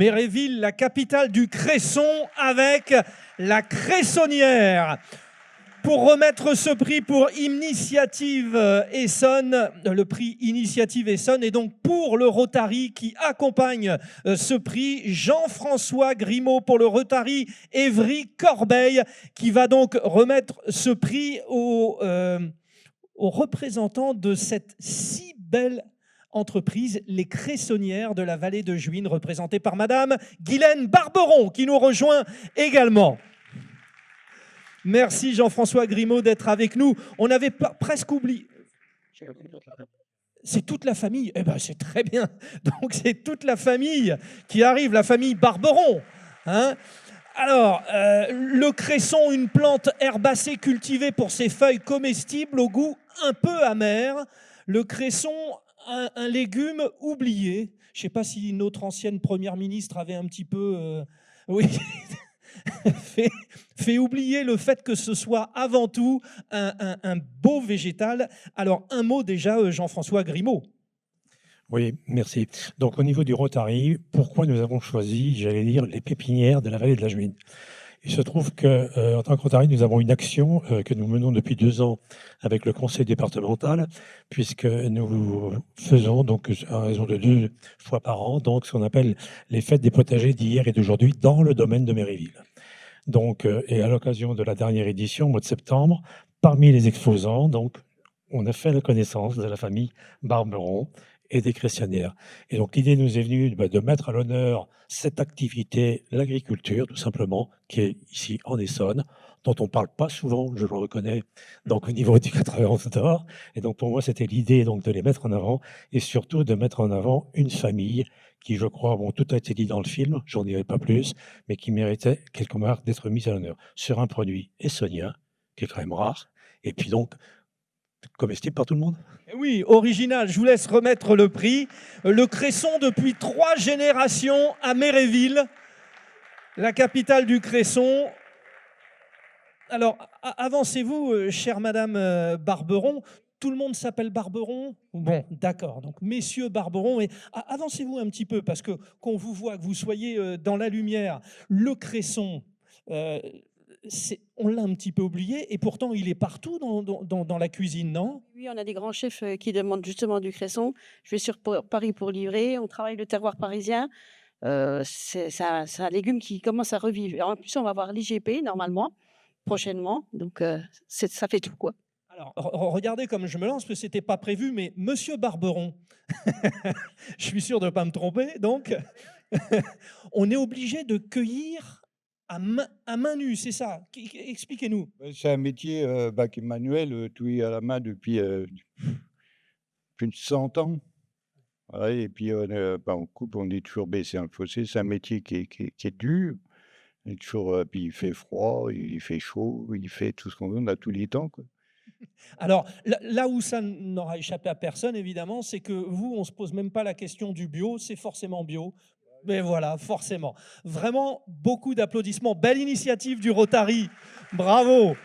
Méréville, la capitale du cresson, avec la Cressonnière. Pour remettre ce prix pour Initiative Essonne, le prix Initiative Essonne, et donc pour le Rotary qui accompagne ce prix, Jean-François Grimaud pour le Rotary Évry-Corbeil, qui va donc remettre ce prix aux représentants de cette si belle entreprise, les Cressonnières de la vallée de Juine, représentée par Madame Guylaine Barberon, qui nous rejoint également. Merci Jean-François Grimaud d'être avec nous. On avait presque oublié. C'est toute la famille. Eh bien, c'est très bien. Donc, c'est toute la famille qui arrive, la famille Barberon. Hein? Alors, le cresson, une plante herbacée cultivée pour ses feuilles comestibles au goût un peu amer. Le cresson, un légume oublié. Je ne sais pas si notre ancienne première ministre avait un petit peu... oui. fait oublier le fait que ce soit avant tout un beau végétal. Alors, un mot déjà, Jean-François Grimaud. Oui, merci. Donc, au niveau du Rotary, pourquoi nous avons choisi, j'allais dire, les pépinières de la vallée de la Juine? Il se trouve qu'en tant que Rotary, nous avons une action que nous menons depuis 2 ans avec le conseil départemental, puisque nous faisons, donc, à raison de 2 fois par an, donc, ce qu'on appelle les fêtes des potagers d'hier et d'aujourd'hui dans le domaine de Méréville. Donc, et à l'occasion de la dernière édition, au mois de septembre, parmi les exposants, donc, on a fait la connaissance de la famille Barberon et des Cressonnières. Et donc, l'idée nous est venue de mettre à l'honneur cette activité, l'agriculture, tout simplement, qui est ici en Essonne, dont on ne parle pas souvent, je le reconnais, donc au niveau du 91 d'or. Et donc, pour moi, c'était l'idée donc de les mettre en avant et surtout de mettre en avant une famille qui, je crois, bon, tout a été dit dans le film, j'en dirai pas plus, mais qui méritait quelque part d'être mise à l'honneur sur un produit essonien, qui est quand même rare, et puis donc comestible par tout le monde. Oui, original. Je vous laisse remettre le prix. Le cresson depuis 3 générations à Méréville, la capitale du cresson. Alors, avancez-vous, chère Madame Barberon. Tout le monde s'appelle Barberon? Bon, d'accord. Donc, messieurs Barberon, et avancez-vous un petit peu, parce que qu'on vous voit, que vous soyez dans la lumière, le cresson, on l'a un petit peu oublié, et pourtant, il est partout dans la cuisine, non? Oui, on a des grands chefs qui demandent justement du cresson. Je vais sur Paris pour livrer. On travaille le terroir parisien. C'est un légume qui commence à revivre. Et en plus, on va avoir l'IGP normalement, prochainement. Donc, ça fait tout, quoi. Alors, regardez comme je me lance, parce que ce n'était pas prévu, mais Monsieur Barberon, je suis sûr de ne pas me tromper, donc, on est obligé de cueillir à main nue, c'est ça? Expliquez-nous. C'est un métier qui est manuel, tout est à la main depuis plus de 100 ans. Voilà, et puis on coupe, on est toujours baissé dans le fossé. C'est un métier qui est dur. Il est toujours, puis il fait froid, il fait chaud, il fait tout ce qu'on veut, on a tous les temps, quoi. Alors, là où ça n'aura échappé à personne, évidemment, c'est que vous, on ne se pose même pas la question du bio, c'est forcément bio. Mais voilà, forcément. Vraiment, beaucoup d'applaudissements. Belle initiative du Rotary. Bravo.